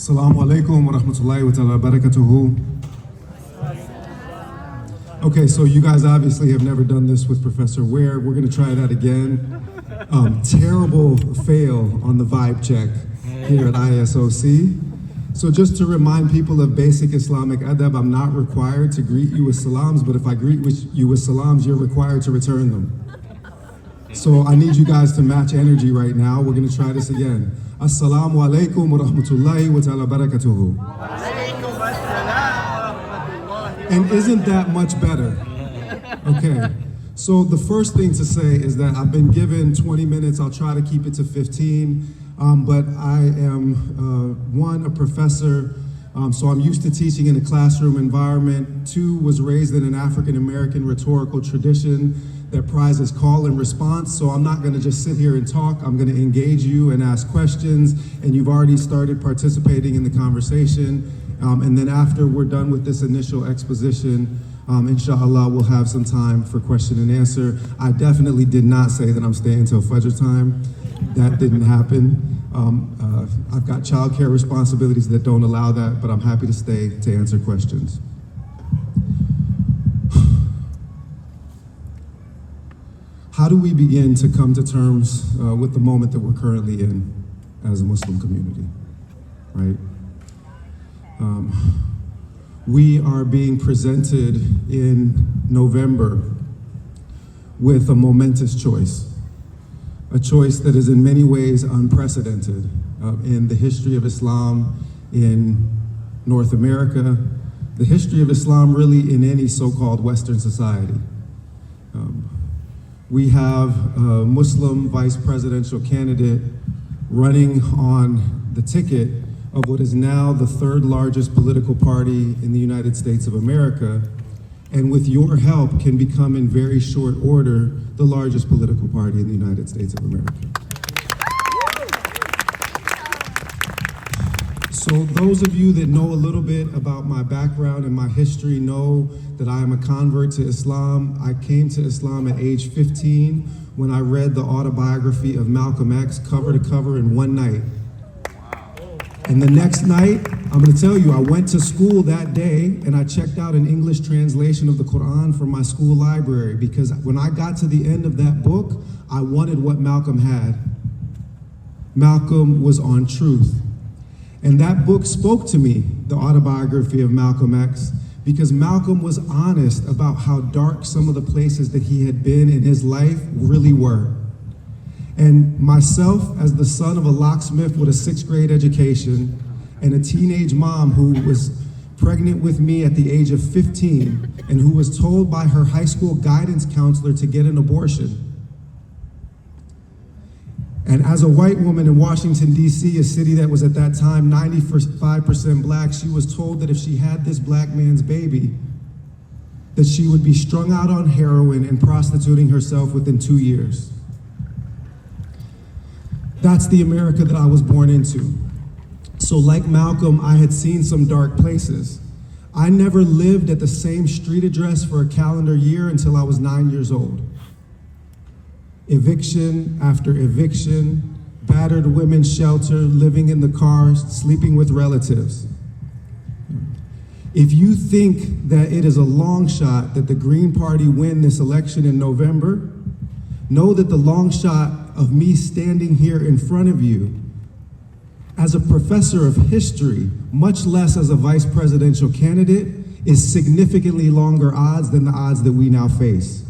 Assalamu alaikum wa rahmatullahi wa ta'ala barakatuhu. Okay, so you guys obviously have never done this with Professor Ware. We're gonna try that again. Terrible fail on the vibe check here at ISOC. So just to remind people of basic Islamic adab, I'm not required to greet you with salams, but if I greet you with salams, you're required to return them. So I need you guys to match energy right now. We're gonna try this again. Assalamu alaikum wa rahmatullahi wa ta'ala barakatuhu. And isn't that much better? Okay, so the first thing to say is that I've been given 20 minutes. I'll try to keep it to 15, but I am, a professor, so I'm used to teaching in a classroom environment. Two, was raised in an African-American rhetorical tradition that prizes call and response, so I'm not gonna just sit here and talk. I'm gonna engage you and ask questions, and you've already started participating in the conversation. And then after we're done with this initial exposition, inshallah, we'll have some time for question and answer. I definitely did not say that I'm staying till Fajr time. That didn't happen. I've got childcare responsibilities that don't allow that, but I'm happy to stay to answer questions. How do we begin to come to terms with the moment that we're currently in as a Muslim community, right? We are being presented in November with a momentous choice, a choice that is in many ways unprecedented in the history of Islam in North America, the history of Islam really in any so-called Western society. We have a Muslim vice presidential candidate running on the ticket of what is now the third largest political party in the United States of America, and with your help can become in very short order the largest political party in the United States of America. So those of you that know a little bit about my background and my history know that I am a convert to Islam. I came to Islam at age 15 when I read the autobiography of Malcolm X cover to cover in one night. And the next night, I'm gonna tell you, I went to school that day and I checked out an English translation of the Quran from my school library, because when I got to the end of that book, I wanted what Malcolm had. Malcolm was on truth. And that book spoke to me, the autobiography of Malcolm X, because Malcolm was honest about how dark some of the places that he had been in his life really were. And myself, as the son of a locksmith with a 6th grade education and a teenage mom who was pregnant with me at the age of 15 and who was told by her high school guidance counselor to get an abortion. And as a white woman in Washington, D.C., a city that was at that time 95% black, she was told that if she had this black man's baby, that she would be strung out on heroin and prostituting herself within 2 years. That's the America that I was born into. So like Malcolm, I had seen some dark places. I never lived at the same street address for a calendar year until I was 9 years old. Eviction after eviction, battered women's shelter, living in the car, sleeping with relatives. If you think that it is a long shot that the Green Party win this election in November, know that the long shot of me standing here in front of you as a professor of history, much less as a vice presidential candidate, is significantly longer odds than the odds that we now face.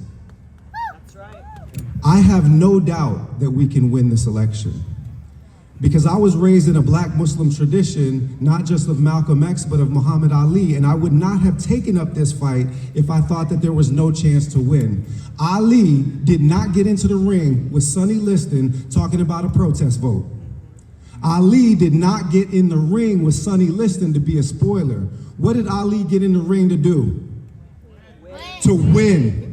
That's right. I have no doubt that we can win this election, because I was raised in a black Muslim tradition, not just of Malcolm X, but of Muhammad Ali, and I would not have taken up this fight if I thought that there was no chance to win. Ali did not get into the ring with Sonny Liston talking about a protest vote. Ali did not get in the ring with Sonny Liston to be a spoiler. What did Ali get in the ring to do? Win. To win.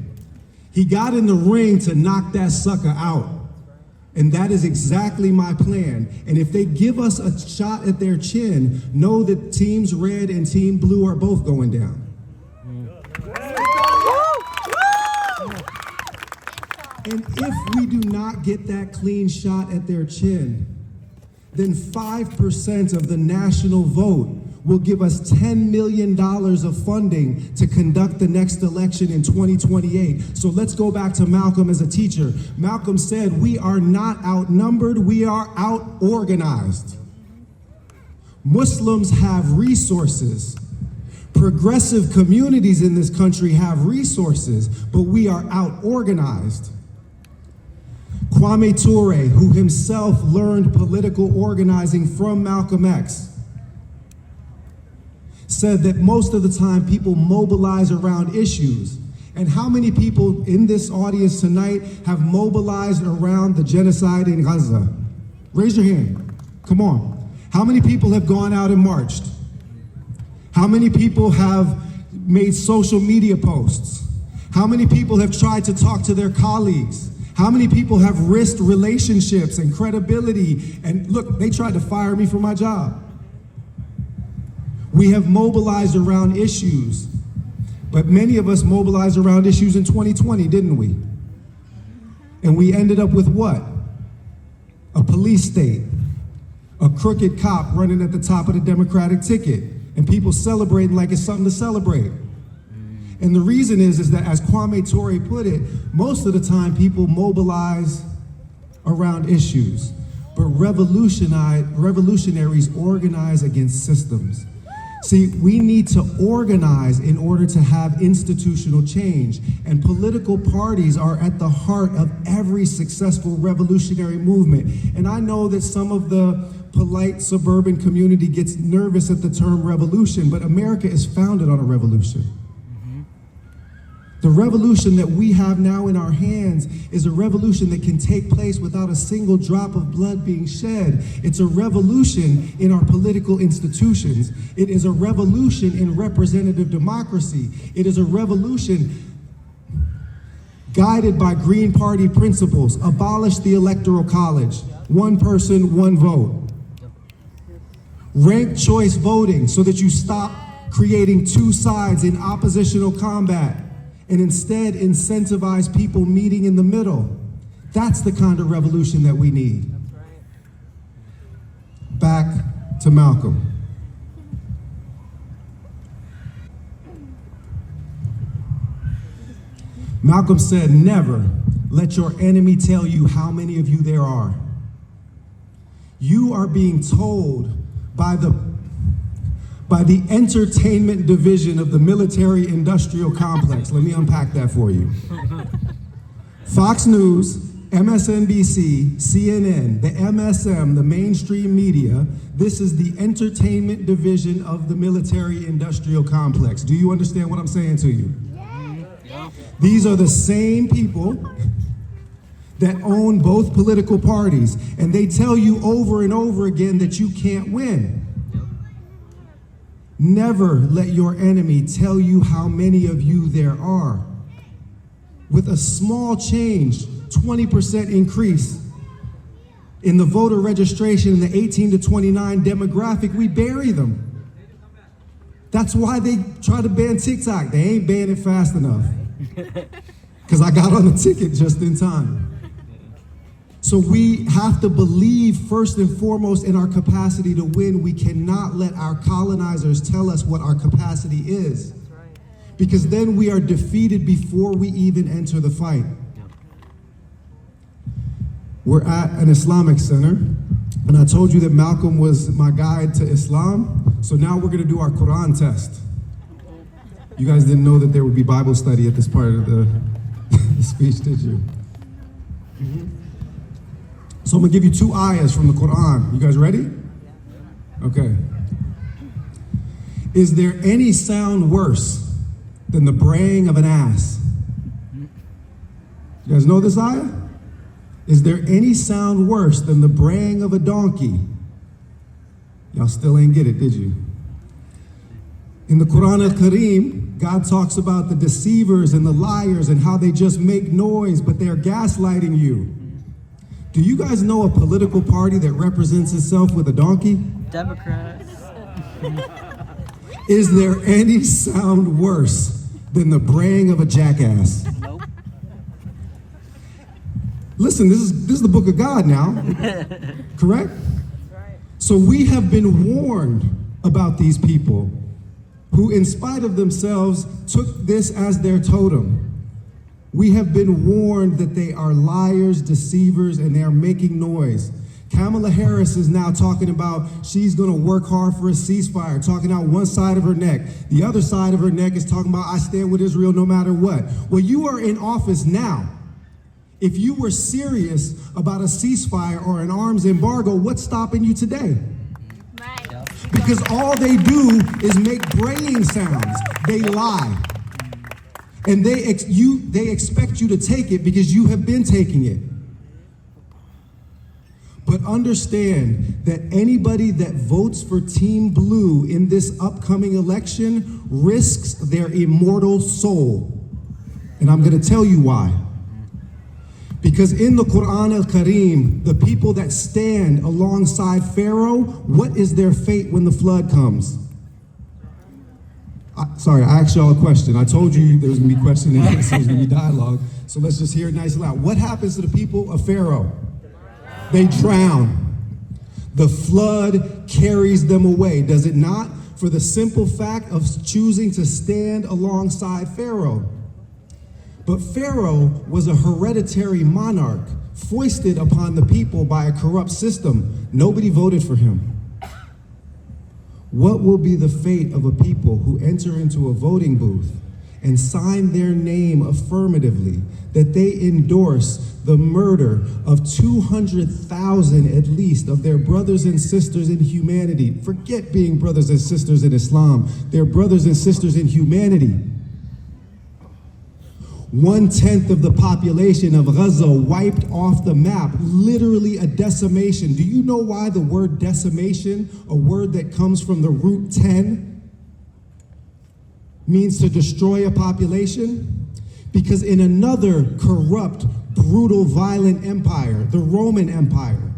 He got in the ring to knock that sucker out. And that is exactly my plan. And if they give us a shot at their chin, know that teams red and team blue are both going down. And if we do not get that clean shot at their chin, then 5% of the national vote will give us $10 million of funding to conduct the next election in 2028. So let's go back to Malcolm as a teacher. Malcolm said, we are not outnumbered, we are out-organized. Muslims have resources. Progressive communities in this country have resources, but we are out-organized. Kwame Ture, who himself learned political organizing from Malcolm X, said that most of the time people mobilize around issues. And how many people in this audience tonight have mobilized around the genocide in Gaza? Raise your hand. Come on. How many people have gone out and marched? How many people have made social media posts? How many people have tried to talk to their colleagues? How many people have risked relationships and credibility? And look, they tried to fire me for my job. We have mobilized around issues, but many of us mobilized around issues in 2020, didn't we? And we ended up with what? A police state, a crooked cop running at the top of the Democratic ticket, and people celebrating like it's something to celebrate. And the reason is that, as Kwame Ture put it, most of the time people mobilize around issues, but revolutionaries organize against systems. See, we need to organize in order to have institutional change, and political parties are at the heart of every successful revolutionary movement. And I know that some of the polite suburban community gets nervous at the term revolution, but America is founded on a revolution. The revolution that we have now in our hands is a revolution that can take place without a single drop of blood being shed. It's a revolution in our political institutions. It is a revolution in representative democracy. It is a revolution guided by Green Party principles. Abolish the Electoral College. One person, one vote. Ranked choice voting so that you stop creating two sides in oppositional combat, and instead incentivize people meeting in the middle. That's the kind of revolution that we need. That's right. Back to Malcolm. Malcolm said, never let your enemy tell you how many of you there are. You are being told by the entertainment division of the military-industrial complex. Let me unpack that for you. Fox News, MSNBC, CNN, the MSM, the mainstream media, this is the entertainment division of the military-industrial complex. Do you understand what I'm saying to you? Yeah. These are the same people that own both political parties, and they tell you over and over again that you can't win. Never let your enemy tell you how many of you there are. With a small change, 20% increase in the voter registration in the 18 to 29 demographic, we bury them. That's why they try to ban TikTok. They ain't ban it fast enough. Because I got on the ticket just in time. So we have to believe first and foremost in our capacity to win. We cannot let our colonizers tell us what our capacity is. That's right. Because then we are defeated before we even enter the fight. We're at an Islamic center, and I told you that Malcolm was my guide to Islam. So now we're gonna do our Quran test. You guys didn't know that there would be Bible study at this part of the speech, did you? So I'm gonna give you two ayahs from the Quran. You guys ready? Okay. Is there any sound worse than the braying of an ass? You guys know this ayah? Is there any sound worse than the braying of a donkey? Y'all still ain't get it, did you? In the Quran al-Kareem, God talks about the deceivers and the liars and how they just make noise, but they're gaslighting you. Do you guys know a political party that represents itself with a donkey? Democrats. Is there any sound worse than the braying of a jackass? Nope. Listen, this is the book of God now, correct? That's right. So we have been warned about these people who, in spite of themselves, took this as their totem. We have been warned that they are liars, deceivers, and they are making noise. Kamala Harris is now talking about she's going to work hard for a ceasefire, talking out one side of her neck. The other side of her neck is talking about, I stand with Israel no matter what. Well, you are in office now. If you were serious about a ceasefire or an arms embargo, what's stopping you today? Right. Because all they do is make braying sounds. They lie. And they expect you to take it because you have been taking it. But understand that anybody that votes for Team Blue in this upcoming election risks their immortal soul. And I'm going to tell you why. Because in the Quran al-Karim, the people that stand alongside Pharaoh, what is their fate when the flood comes? Sorry, I asked y'all a question. I told you there was going to be question and answer, there was going to be dialogue. So let's just hear it nice and loud. What happens to the people of Pharaoh? They drown. The flood carries them away, does it not? For the simple fact of choosing to stand alongside Pharaoh. But Pharaoh was a hereditary monarch foisted upon the people by a corrupt system. Nobody voted for him. What will be the fate of a people who enter into a voting booth and sign their name affirmatively that they endorse the murder of 200,000 at least of their brothers and sisters in humanity? Forget being brothers and sisters in Islam. They're brothers and sisters in humanity. 1/10 of the population of Gaza wiped off the map, literally a decimation. Do you know why the word decimation, a word that comes from the root 10, means to destroy a population? Because in another corrupt, brutal, violent empire, the Roman Empire,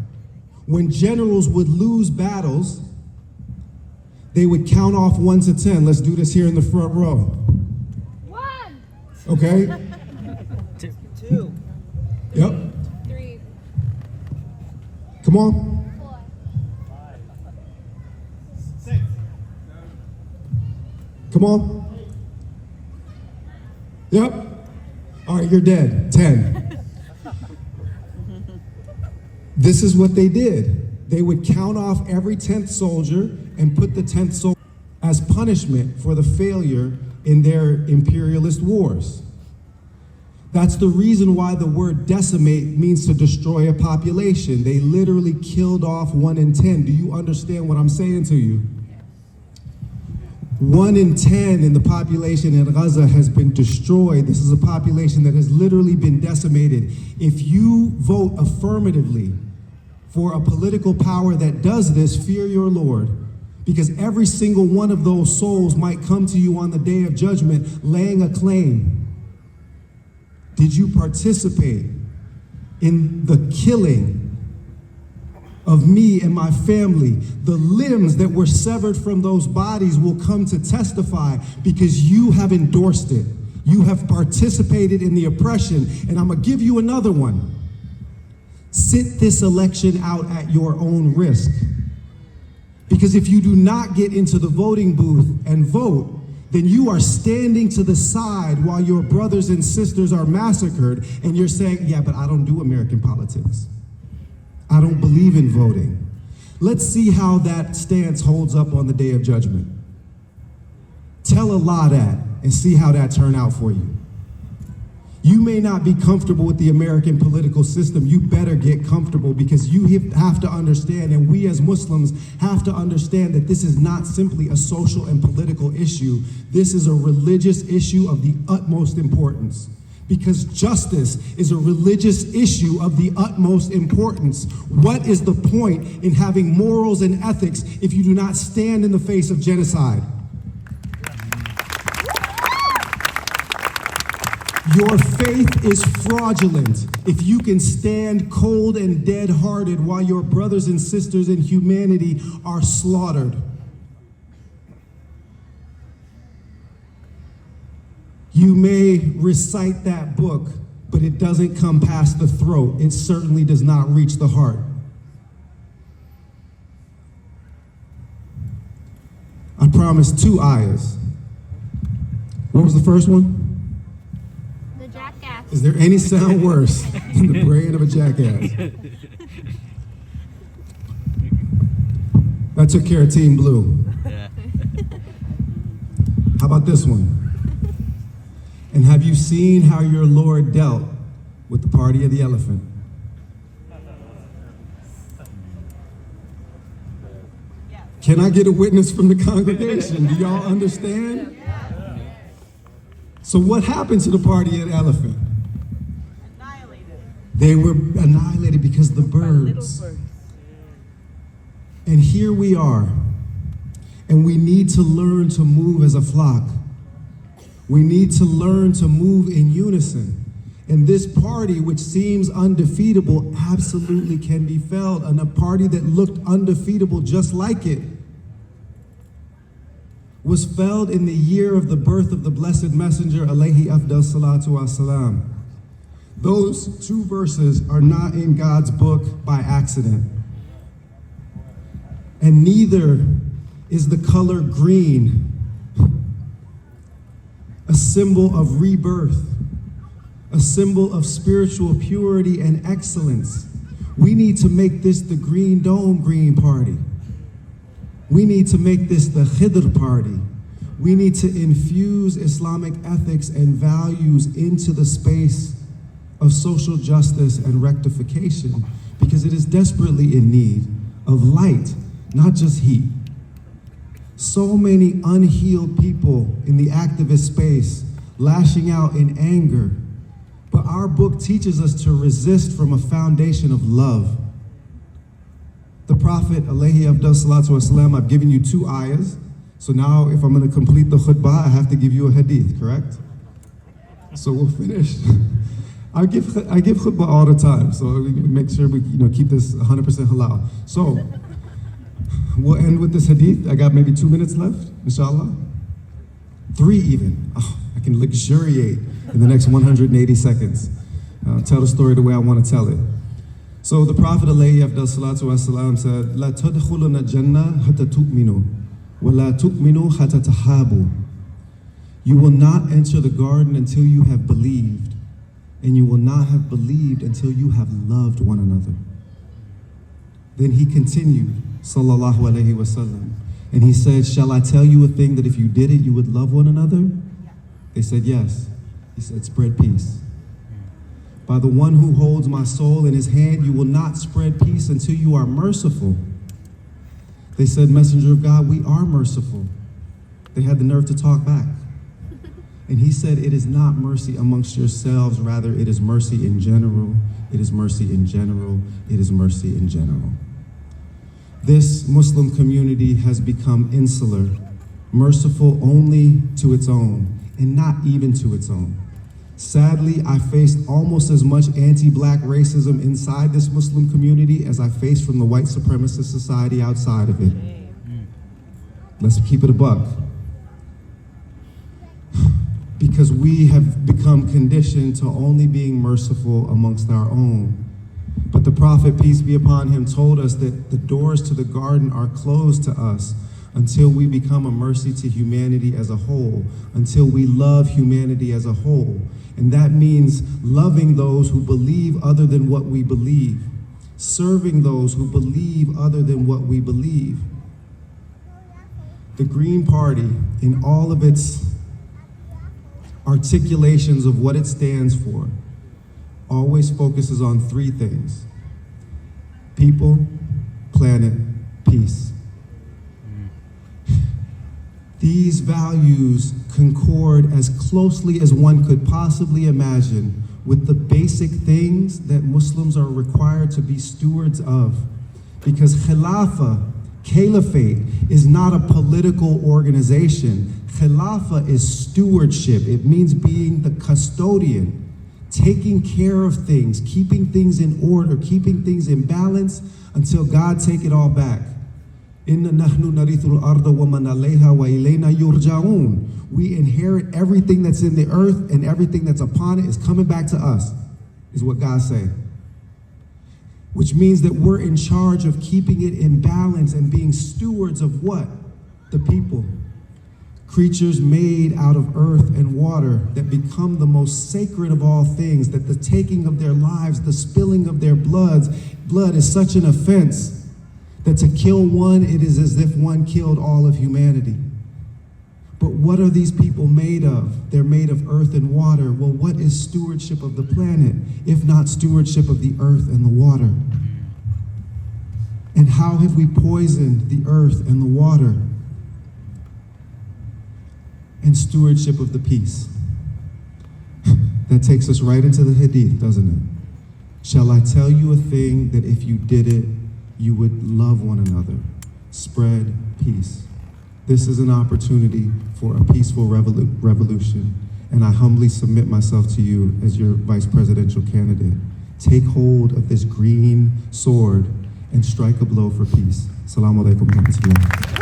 when generals would lose battles, they would count off 1 to 10. Let's do this here in the front row. Okay? 2. Yep. 3. Come on. 4. 6. Come on. Yep. All right, you're dead. 10. This is what they did. They would count off every 10th soldier and put the 10th soldier as punishment for the failure in their imperialist wars. That's the reason why the word decimate means to destroy a population. They literally killed off 1 in 10. Do you understand what I'm saying to you? 1 in 10 in the population in Gaza has been destroyed. This is a population that has literally been decimated. If you vote affirmatively for a political power that does this, fear your Lord. Because every single one of those souls might come to you on the day of judgment laying a claim. Did you participate in the killing of me and my family? The limbs that were severed from those bodies will come to testify because you have endorsed it. You have participated in the oppression. And I'm going to give you another one. Sit this election out at your own risk. Because if you do not get into the voting booth and vote, then you are standing to the side while your brothers and sisters are massacred, and you're saying, yeah, but I don't do American politics. I don't believe in voting. Let's see how that stance holds up on the day of judgment. Tell Allah that and see how that turned out for you. You may not be comfortable with the American political system. You better get comfortable, because you have to understand, and we as Muslims have to understand, that this is not simply a social and political issue. This is a religious issue of the utmost importance, because justice is a religious issue of the utmost importance. What is the point in having morals and ethics if you do not stand in the face of genocide? Your faith is fraudulent if you can stand cold and dead-hearted while your brothers and sisters in humanity are slaughtered. You may recite that book, but it doesn't come past the throat. It certainly does not reach the heart. promised 2 ayahs. What was the first one? The jackass. Is there any sound worse than the braying of a jackass? That took care of Team Blue. How about this one? And have you seen how your Lord dealt with the party of the elephant? Can I get a witness from the congregation? Do y'all understand? So what happened to the party of the elephant? They were annihilated because the birds. And here we are. And we need to learn to move as a flock. We need to learn to move in unison. And this party, which seems undefeatable, absolutely can be felled. And a party that looked undefeatable just like it was felled in the year of the birth of the blessed messenger, alayhi afdal salatu wassalam. Those 2 verses are not in God's book by accident. And neither is the color green a symbol of rebirth, a symbol of spiritual purity and excellence. We need to make this the Green Dome Green Party. We need to make this the Khidr Party. We need to infuse Islamic ethics and values into the space of social justice and rectification, because it is desperately in need of light, not just heat. So many unhealed people in the activist space lashing out in anger. But our book teaches us to resist from a foundation of love. The Prophet, alayhi afdal salatu wasalam, I've given you 2 ayahs. So now if I'm going to complete the khutbah, I have to give you a hadith, correct? So we'll finish. I give khutbah all the time, so we make sure we keep this 100% halal. So we'll end with this hadith. I got maybe 2 minutes left, inshallah. 3 even. Oh, I can luxuriate in the next 180 seconds. Tell the story the way I want to tell it. So the Prophet alayhi afdal salatu wasalam said, "La tadkhuluna jannah hatta tu'minu, wa la tu'minu hatta tahabu." You will not enter the garden until you have believed, and you will not have believed until you have loved one another. Then he continued, sallallahu alayhi wasallam, and he said, "Shall I tell you a thing that if you did it, you would love one another?" They said, "Yes." He said, "Spread peace. By the one who holds my soul in his hand, you will not spread peace until you are merciful." They said, "Messenger of God, we are merciful." They had the nerve to talk back. And he said, "It is not mercy amongst yourselves, rather it is mercy in general. It is mercy in general. It is mercy in general." This Muslim community has become insular, merciful only to its own, and not even to its own. Sadly, I faced almost as much anti-black racism inside this Muslim community as I faced from the white supremacist society outside of it. Let's keep it a buck. Because we have become conditioned to only being merciful amongst our own. But the Prophet, peace be upon him, told us that the doors to the garden are closed to us until we become a mercy to humanity as a whole, until we love humanity as a whole. And that means loving those who believe other than what we believe, serving those who believe other than what we believe. The Green Party, in all of its articulations of what it stands for, always focuses on 3 things: people, planet, peace. These values concord as closely as one could possibly imagine with the basic things that Muslims are required to be stewards of. Because caliphate, is not a political organization. Khilafah is stewardship. It means being the custodian, taking care of things, keeping things in order, keeping things in balance until God take it all back. Inna nahnu narithul arda wa man alayha wa ilayna yurja'un. We inherit everything that's in the earth, and everything that's upon it is coming back to us, is what God say. Which means that we're in charge of keeping it in balance and being stewards of what? The people. creatures made out of earth and water that become the most sacred of all things, that the taking of their lives, the spilling of their blood is such an offense that to kill one, it is as if one killed all of humanity. But what are these people made of? They're made of earth and water. Well, what is stewardship of the planet, if not stewardship of the earth and the water? And how have we poisoned the earth and the water? And stewardship of the peace. That takes us right into the Hadith, doesn't it? Shall I tell you a thing that if you did it, you would love one another? Spread peace. This is an opportunity for a peaceful revolution, and I humbly submit myself to you as your vice presidential candidate. Take hold of this green sword and strike a blow for peace. Assalamu alaikum wa rahmatullah.